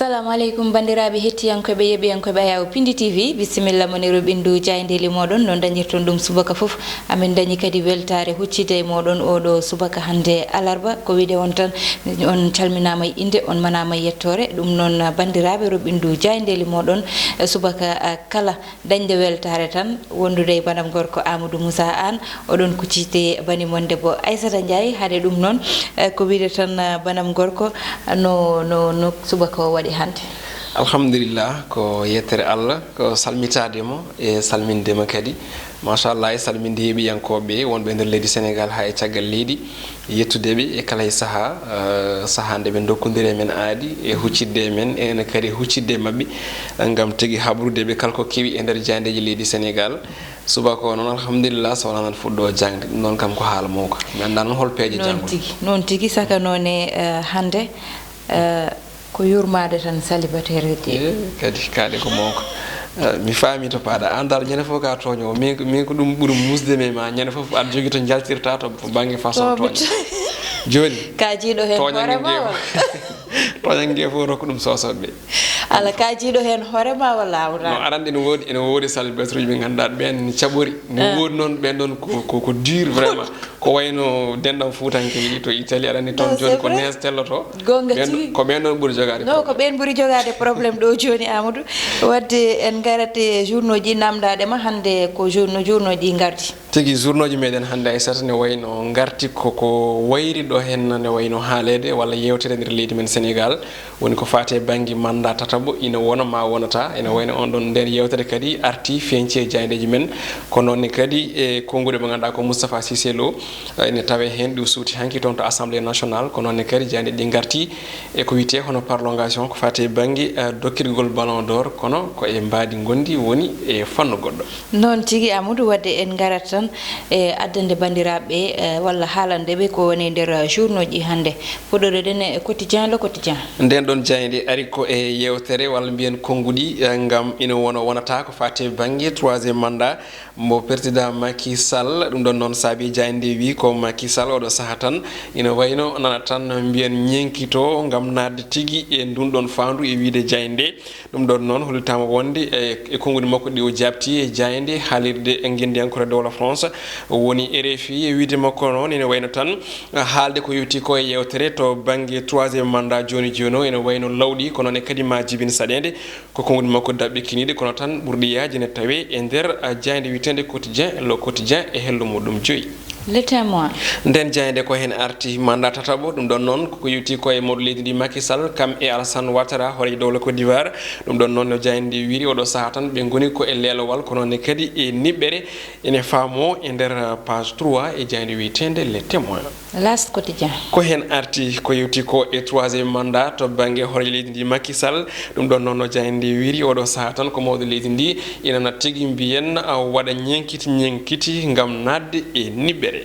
assalamu alaikum bandiraɓe hettiyankoɓe yeɓiyankoɓe ayaw Pindi TV bisimilla moniru ɓindu jayndeli moɗon no dañirton ɗum subaka foof amin dañi kadi weltare huccide e moɗon oɗo subaka hande alarba ko wiide on tan on calminama e inde on manama e yettore ɗum noon bandiraɓe ro ɓindu jayndeli moɗon subaka kala dañde weltare tan wondude e banam gorko Amadou Moussa Anne oɗon kuccite banimon debbo Aissata Ndiaye haade ɗum noon ko wiide tan banam gorko no subaka o waɗi hande. Alhamdulillah ko yettere Allah ko salmitademo e salmindema kadi machallah e salminde heeɓiyankoɓe wonɓe nder leydi Sénégal ha e caggal leydi yettudeɓe e kala e saaha nde ɓe dokkodiri men aadi e huccidde men ene kadi huccidde mabɓe gam tigui habrudeɓe kala ko keewi e nder jayndeji leydi Sénégal subaka o noon alhamdulillah so wona nan fuɗɗo jangde ɗum noon kam ko haala mawka mi anda noon hol peeje janggo noon tigui saka noon e hande ko yurmade tan célibataire kadi kaade ko mawko mi faami to paada andal ñande fof ka toño min ko ɗum ɓuuri musde me ma ñande fof aɗa jogui to jaltirta to banggue façon toña joni ka jiiɗo hen hoorema toñangue fof rokko ɗum sosoɓe ala ka jiiɗo hen hoorema walla awra no arande ene woodi célibataire uji ɓe ganduɗa ɓen ne caɓori ne woodi noon ɓen ɗon ko dur vraiment ko wayno denɗam fuutanke yiɗi to Italie aɗa andi toon joni ko nees telloto ko ɓen ɗon ɓuuri jogade non ko ɓen ɓuuri jogade probléme ɗo joni Amadou wadde en garate journaux ji namdaɗema hande ko journaux ji gardi tigui journaux ji meɗen hande Aissata ne wayno garti koko wayri ɗo hen ne wayno haalede walla yewtere nder leydi men Sénégal woni ko fate banggue mandat tatabo ina wona ma wonata ene wayno on ɗon nden yewtere kadi arti feñci e jayndeji men ko noonne kadi e kongude ɓe ganduɗa ko Moustapha Cissé Lo ene tawe hen ɗum suuti hanki toon to assemblée nationale ko noonne kadi jayde ɗi garti e ko wiyete hono prolongation ko fate banggue dokkirgol ballon d'or kono ko e mbadi gondi woni e fanno goɗɗo noon tigui Amadou wadde en garat tan e addande bandiraɓe walla haalandeɓe ko woni nder journaux ji hande poɗore ɗen e quotidien le quotidien nden ɗon jayde ari ko e yewtere walla mbiyen konngudi gam ina wonata ko fate banggue 3e mandat mo président Macky Sall ɗum ɗon noon saabi jayde wi ko Macky Sall oɗo saaha tan ina wayno nana tan mbiyen ñenkito gam nadde tigui e ndun ɗon fandu e wiide jayde ɗum ɗon noon hollitama wonde e konngudi makko ɗi o jabti e jayde haalirde e guendiyankore dowla France woni RFI e wiide makko noon ina wayno tan haalde ko yewti ko e yewtere to banggue 3e mandat joni o ene wayno lawɗi kono ne kadi ma jibine saɗede ko konngudi makko dabɓe kiniɗe kono tan ɓurɗi yaji ne tawe e nder jayde witende quotidien le quotidien e hello muɗum joyi le témoin nden jayde ko hen arti mandat tataɓo ɗum ɗon noon koko yewti koye mawɗo leydi ndi Macky Sall kam e Alassane Ouattara hoore dowla Côte d'Ivoire ɗum ɗon noon no jayde wiri oɗo saaha tan ɓe goni ko e lelowal kono ne kadi e niɓɓere ene faamo e nder page 3 e jayde witende le témoin last quotidien ko hen arti ko yewti ko e 3e mandat to banggue hoore leydi ndi Macky Sall ɗum ɗon noon no jayde wiri oɗo saaha tan ko mawɗo leydi ndi inana tigui mbiyen waɗa ñenkiti gam nadde e niɓɓere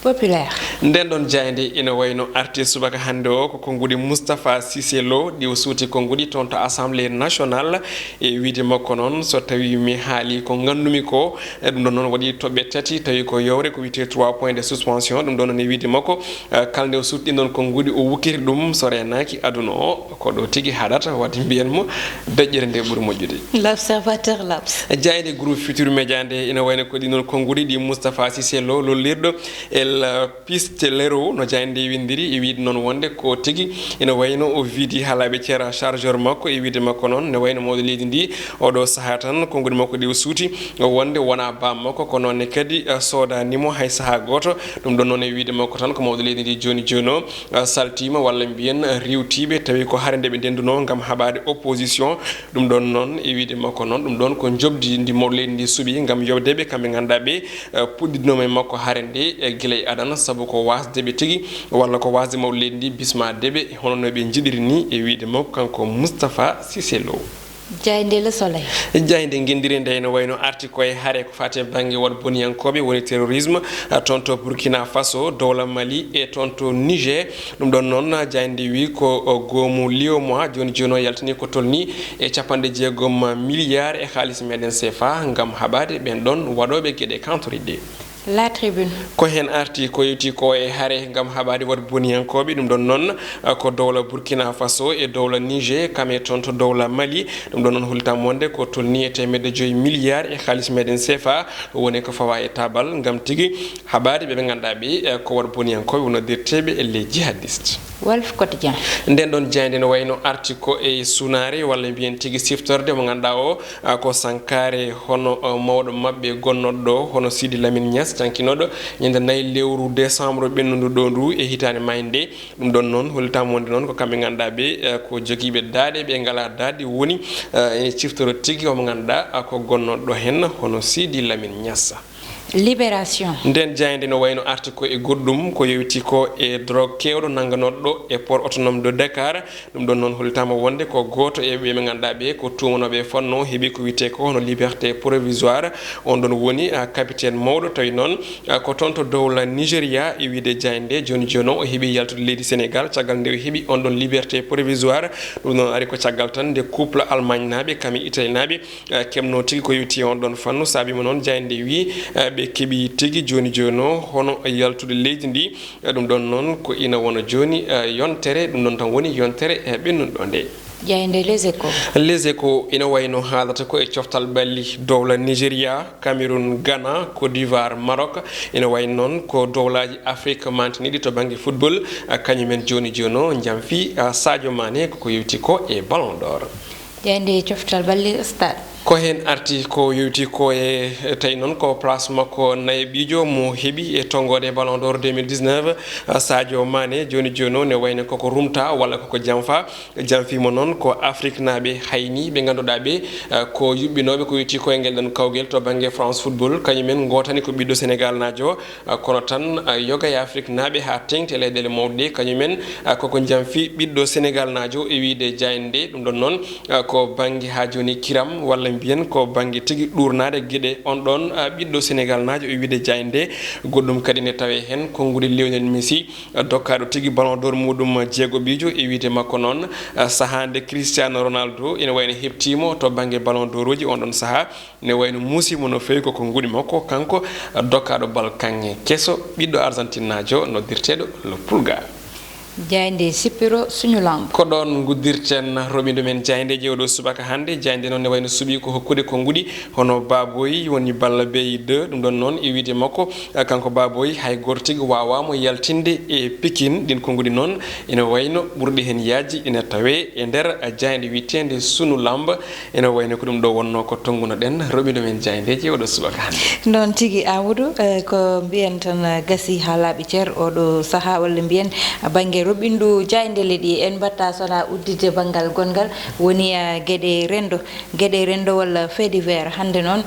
populaire nden ɗon jayde ina wayno arti subaka hande o ko konngudi Moustapha Cissé Lo ɗi o suuti konngudi toon to assemblée nationale e wiide makko noon so tawi mi haali ko gandumi ko ɗum ɗon noon waɗi toɓɓe tati tawi ko yewre ko wiyete 3 points de suspension ɗum ɗon noon e wiide makko kala nde o suuti ɗin ɗon konngudi o wukkiri ɗum so renaki aduna o ko ɗo tigui haɗata wadde mbiyanmo daƴƴere nde ɓuuri moƴƴude l'observateur labs jayde groupe Futurs Médias nde ina wayno ko ɗin ɗon konngudi ɗi Moustapha Cissé Lo lollirɗo pistelero no jayde windiri e wiide noon wonde ko tigui ina wayno o wiidi haalaɓe ceera chargeur makko e wiide makko noon ne wayno mawɗo leydi ndi oɗo saaha tan konngudi makko ɗi o suuti wonde wona bam makko ko noonne kadi sodanimo hay saaha goto ɗum ɗon noon e wiide makko tan ko mawɗo leydi ndi joni o saltima walla mbiyen riwtiɓe tawi ko haare nde ɓe ndenduno gam haɓade opposition ɗum ɗon noon e wiide makko noon ɗum ɗon ko jobdi ndi mawɗo leydi ndi suuɓi gam yewdeɓe kamɓe ganduɗa ɓe puɗɗinoma e makko haare nde e guila e adana saabu ko wasdeɓe tigui walla ko wasde mawɗo leydi ndi bismadeɓe hono no ɓe jiɗiri ni e wiide makko kanko Moustapha Cissé Lo jayde le soleil jayde guendiri nde no wayno arti koye haare ko fate banggue waɗa boniyankoɓe woni terrorisme toon to Burkina Faso dowla Mali e toon to Niger ɗum ɗon noon jayde wi ko goomu liyomois joni o yaltani ko tolni e 90 milliards e haalis meɗen CFA gam haɓade ɓen ɗon waɗoɓe gueɗe kantoriɗe La Tribune ko hen arti ko yewti ko e haare ngam haɓade wat boniyankoɓe ɗum ɗon noon ko dowla Burkina Faso e dowla Niger kame toon to dowla Mali ɗum ɗon noon hultam wonde ko tolni e 5 milliards e halis meɗen CFA woni ko fawa e tabal ngam tigui haɓade ɓeɓe ganduɗa ɓe ko wat boniyankoɓe wonodirteɓe e les jihadistes. Walf Quotidien nden ɗon jeyde no wayno arti ko e sunare walla mbiyen tigui siftorde mo ganduɗa o ko sankare hono mawɗo mabɓe gonnoɗo hono Sidi Lamine Niass cankinoɗo ñande 4 lewru décembre ɓennudu ndu e hitande mayde ɗum ɗon noon holitama wonde noon ko kamɓe ganduɗa ɓe ko joguiɓe daade ɓe ngala daade woni e ciftoro tigui omo ganduɗa ko gonnoɗo hen hono Sidi Lamine Niass. Libération nden jayde no wayno arti ko e goɗɗum ko yewti ko e drogue kewɗo nangganoɗo e port autonome de Dakar ɗum ɗon noon holitama wonde ko goto e ɓe ganduɗa ɓe ko tumanoɓe fonno heeɓi ko wiyete ko hono liberté provisoire on ɗon woni capitaine mawɗo tawi noon ko toon to dowla Nigéria e wiide jayde joni joni o heeɓi yaltude leydi Sénégal caggal nde o heeɓi on ɗon liberté provisoire ɗum ɗon ari ko caggal tan nde couple Allemagne naɓe kami Italie naɓe kemno tigui ko yewti on ɗon fannu sabima noon jayde wi ɓe keeɓi tigui joni joni o hono yaltude leydi ndi ɗum ɗon noon ko ina wona joni yontere ɗum ɗon tan woni yontere ɓennuɗo nde. jayde Les Échos ina wayno haalata ko e coftal balli dowla Nigéria Cameroun Ghana Côte d'Ivoire Maroc ina wayno noon ko dowlaji Afrique mantiniɗi to banggue football kañumen joni joni o jamfi Sadio Mané koko yewti ko e Ballon d'Or. jayde coftal balli Stade ko hen arti ko yewti ko e tawi noon ko place makko nayebijo mo heeɓi e tongode Ballon d'Or 2019 Sadio Mané joni joni o ne wayno koko rumta walla koko jamfimo noon ko Afrique naɓe hayni ɓe ganduɗa ɓe ko yuɓɓinoɓe ko yewti ko e guel ɗen kawguel to banggue France football kañumen gotani ko ɓiɗɗo Sénégal najo kono tan yoga e Afrique naɓe ha tengti e leyɗele mawɗe kañumen koko jamfi ɓiɗɗo Sénégal najo e wiide jayde ɗum ɗon noon ko banggue ha joni kiram walla mbiyen ko banggue tigui ɗurnade gueɗe on ɗon ɓiɗɗo Sénégal najo e wiide jayde goɗɗum kadi ne tawe hen konngudi Lionel Messi dokkaɗo tigui Ballon d'Or muɗum jeegoɓijo e wiide makko noon sahande Cristiano Ronaldo ene wayno heptimo to banggue Ballon d'Or uji on ɗon saaha ne wayno muusimo no fewi koko guuɗi makko kanko dokkaɗo bal kanŋe kesso ɓiɗɗo Argentine najo noddirteɗo Le Pulga. jayde sippiro suñu lamb ko ɗon guddirten roɓindo men jayde ƴewɗo subaka hande jayde noon ne wayno suuɓi ko hokkude ko guuɗi hono Baboy woni Balla Beye 2 ɗum ɗon noon e wiide makko kanko Baboy hay goto tigui wawamo yaltinde e Pikine ɗin ko guuɗi noon ene wayno ɓurɗi hen yaaji ene tawe e nder jayde wiitede sunu lamb ene wayno ko ɗum ɗo wonno ko tonguno ɗen roɓindo men jayde ƴewɗo subaka hande noon tigui Amadou ko mbiyen tan gasi ha laaɓi ceer oɗo saaha walla mbiyen banggue roɓindu jayndele ɗi en batta sona uddide banggal gongal woni gueɗe rendo walla fait divers hande noon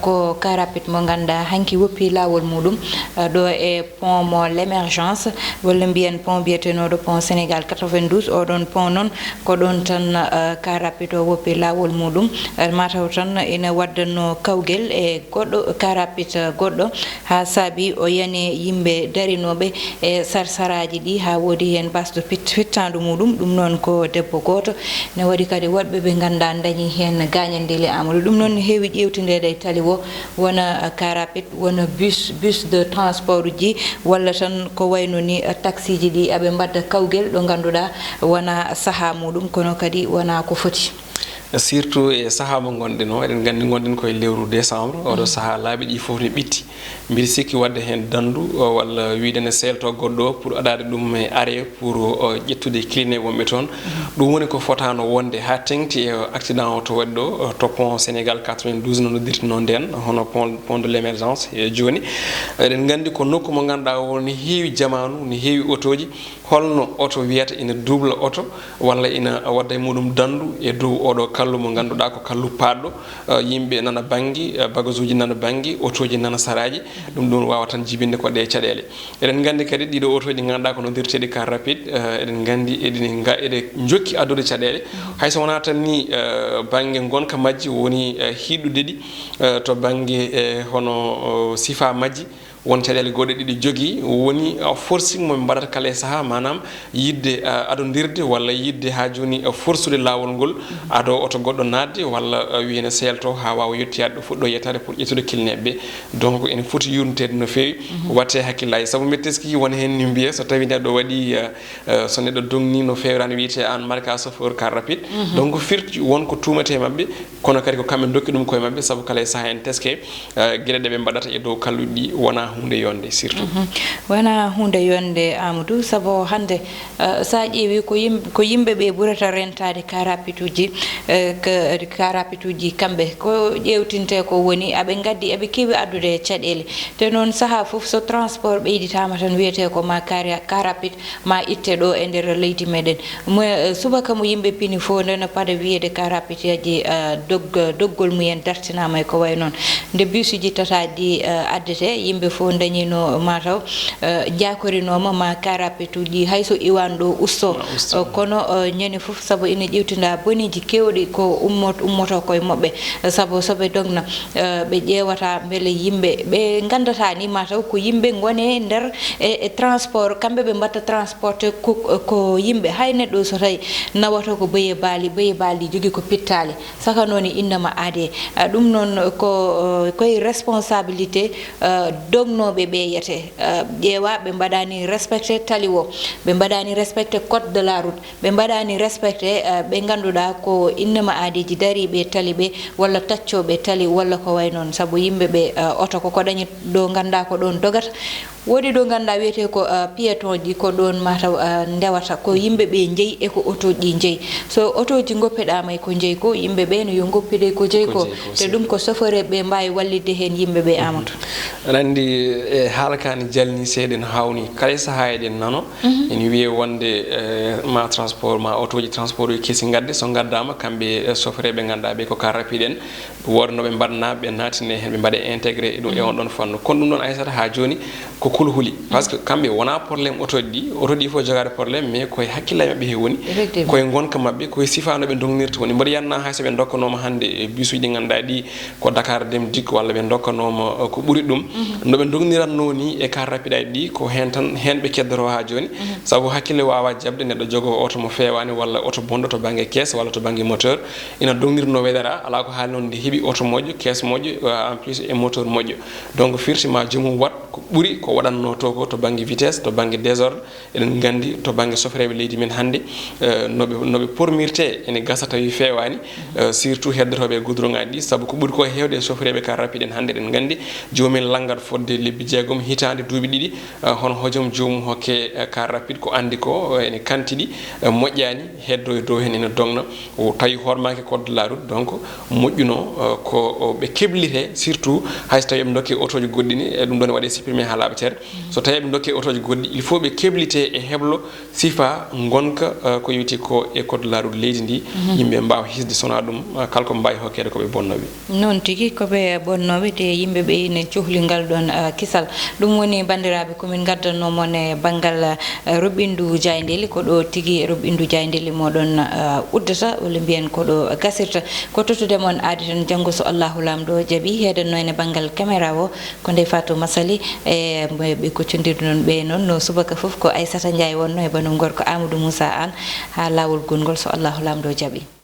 ko car rapide mo ganduɗa hanki woppi lawol muɗum ɗo e pont mo l'émergence walla mbiyen pont biyetenoɗo pont Sénégal 92 oɗon pont noon ko ɗon tan car rapide o woppi lawol muɗum mataw tan ina waddanno kawguel e goɗɗo car rapide goɗɗo ha saabi o yani yimɓe darinoɓe e sarsaraji ɗi ha woodi hen basdo fittandu muɗum ɗum noon ko debbo goto ne waɗi kadi woɗɓe ɓe ganda dañi hen gañandele Amadou ɗum noon heewi ƴewtidede e tali o wona car rapide wona bus de transport uji walla tan ko wayno ni taxi ji ɗi aɓe mbadda kawguel ɗo ganduɗa wona saaha muɗum kono kadi wona ko foti surtout e saaha mo gonɗen o eɗen gandi gonɗen koye lewru décembre oɗo saaha laaɓi ɗi foof ne ɓitti mbiɗa sikki wadde hen dandu walla wiide ne selto goɗɗo pour aɗade ɗum e arrêt pour ƴettude cliné wonɓe toon ɗum woni ko fotano wonde ha tengti e accident o to waɗi ɗo to pont Sénégal 92 no noddirtino nden hono pont de l'émergence e joni eɗen gandi ko nokku mo ganduɗa o ne heewi jamanu ne heewi auto ji holno auto wiyata ina double auto walla ina wadda e muɗum dandu e dow oɗo kallu mo ganduɗa ko kallu paɗɗo yimɓe nana bangui bagage uji nana bangui auto ji nana saraji ɗum ɗon wawa tan jibinde ko ɗe caɗele eɗen gandi kadi ɗiɗo auto ji ganduɗa ko noddirteɗi car rapide eɗen gandi eɗe jokki addude caɗele hayso wona tan ni banggue gonka majji woni hiɗude ɗi to banggue hono sifa majji won caɗele goɗɗe ɗiɗi jogii woni forcing mo ɓe mbaɗata kala saha manam yidde adodirde walla yidde ha joni forsude lawol ngol ado oto goɗɗo nadde walla wiyene selto ha wawa yettiyade ɗo fuɗɗo yettade pour ƴettude kilneɓe ɓe donc ene foti yurnitede no fewi watte hakkillaji saabu mbi teski won hen ni mbiya so tawi neɗɗo waɗi so neɗɗo dongni no fewrani wiyete an marque chauffeur car rapide donc firti wonko tumate mabɓe kono kadi ko kamɓe dokki ɗum koye mabɓe saabu kala saha en teske gueɗe ɗe ɓe mbaɗata e dow kalluɗi ɗi wona hunde yonde surtout wona hunde yonde Amadou saabu hande sa ƴeewi ko yimɓe ɓe ɓurata rentade car rapide uji car rapide uji kamɓe ko ƴewtinte ko woni aɓe gaddi eɓe kewi addude caɗele te noon saaha foof so transport ɓeyditama tan wiyete ko ma car rapide ma itte ɗo e nder leydi meɗen subaka mo yimɓe pini fo ndeno paada wiyede car rapide yaji doggol mumen dartinama e ko way noon nde bus uji tataji addete yimɓe fo dañino mataw jakorinoma ma car rapide uji hayso iwan ɗo usto kono ñande foof saabu ina ƴewtinda boniji kewɗi ko ummoto koye mabɓe saabu soɓe dogna ɓe ƴewata beele yimɓe ɓe gandata ni mataw ko yimɓe gone nder e transport kamɓe ɓe mbatta transporté ko yimɓe hay neɗɗo so tawi nawata ko beye baali jogui ko pittali saka noon innama aade ɗum noon koye responsabilité dognoɓe ɓe yete ƴeewa ɓe mbaɗani respecté tali o ɓe mbaɗani respecté code de la route ɓe mbaɗani respecté ɓe ganduɗa ko innama aadeji dariɓe tali ɓe walla taccoɓe tali walla ko way noon saabu yimɓeɓe oto koko dañi ɗo ganda ko ɗon dogata woodi ɗo ganduɗa wiyete ko piéton ji ko ɗon mataw ndewata ko yimɓeɓe jeeyi eko auto ji jeeyi so auto ji goppeɗama ko jeeyi ko yimɓeɓe no yo goppide ko jeeyi ko te ɗum ko chauffeur ɓe mbawi wallidde hen yimɓeɓe Amadou aɗa andi e haala kani jalni seeɗen hawni kala saaha eɗen nano ene wiye wonde ma transport ma auto ji transport uji keesi gadde so gaddama kamɓe chauffeur ɓe ganduɗa ɓe ko car rapide en woda noɓe mbaɗna ɓe natine hen ɓe mbaɗe intégré ɗum e on ɗon fannu kono ɗum ɗon Aissata ha joni ko kulhuli par ce que kamɓe wona probléme auto ɗi fof jogade probléme mais koye hakkillaji mabɓe he woni koye gonka mabɓe koye sifa no ɓe dongnirta woni mboɗo yanna hay so ɓe dokkanoma hande e bus uji ɗi ganduɗa ɗi ko Dakar Dem Dikk walla ɓe dokkanoma ko ɓuuri ɗum noɓe dogniranno ni e car rapide aji ɗi ko hen tan hen ɓe keddoro ha joni saabu hakkille wawa jabde neɗɗo jogo auto mo fewani walla auto bonɗo to banggue caisse walla to banggue moteur ina dongnirno weɗara ala ko haali noon nde heeɓi auto moƴƴo caisse moƴƴo en plus e moteur moƴƴo donc firtima jomum wat ko ɓuuri ko waɗanno to ko to banggue vitesse to banggue désordre eɗen gandi to banggue sofreɓe leydi men hande noɓe pormirte ene gasa tawi fewani surtout heddotoɓe goudron ngaji ɗi saabu ko ɓuuri ko hewde e sofreɓe car rapide en hande eɗen gandi jomumen langgat fodde lebbi jeegom hitande duuɓi ɗiɗi hono hojom jomum hokke car rapide ko andi ko ene kantiɗi moƴƴani heddo e dow hen ene dogna o tawi hormaki code de la route donc moƴƴuno ko ɓe keblite surtout hayso tawi ɓe dokke auto ji goɗɗi ni e ɗum ɗon waɗe supprimé ha laaɓetere so tawi ɓe dokke auto ji goɗɗi il faut ɓe keblite e heblo sifa gonka ko wiyete ko e code de la route leydi ndi yimɓe mbawa hisde sona ɗum kala ko mbawi hokkede koɓe bonnoɓe noon tigui koɓe bonnoɓe te yimɓeɓe ine cohli ngal ɗon kisal ɗum woni bandiraɓe komin gaddannomon e banggal roɓɓindu Diaydeli ko ɗo tigui roɓɓindu Diaydeli moɗon uddata walla mbiyen ko ɗo gasirta ko tottude mon aadi tan janggo so Allahu lamɗo jaaɓi heɗanno ene banggal caméra o ko Ndeye Fatou Massaly e ɓe koccodirdu noon ɓe noon no subaka foof ko Aissata Ndiaye wonno e banum gorko Amadou Moussa Anne ha lawol gongol so Allahu lamɗo jaaɓi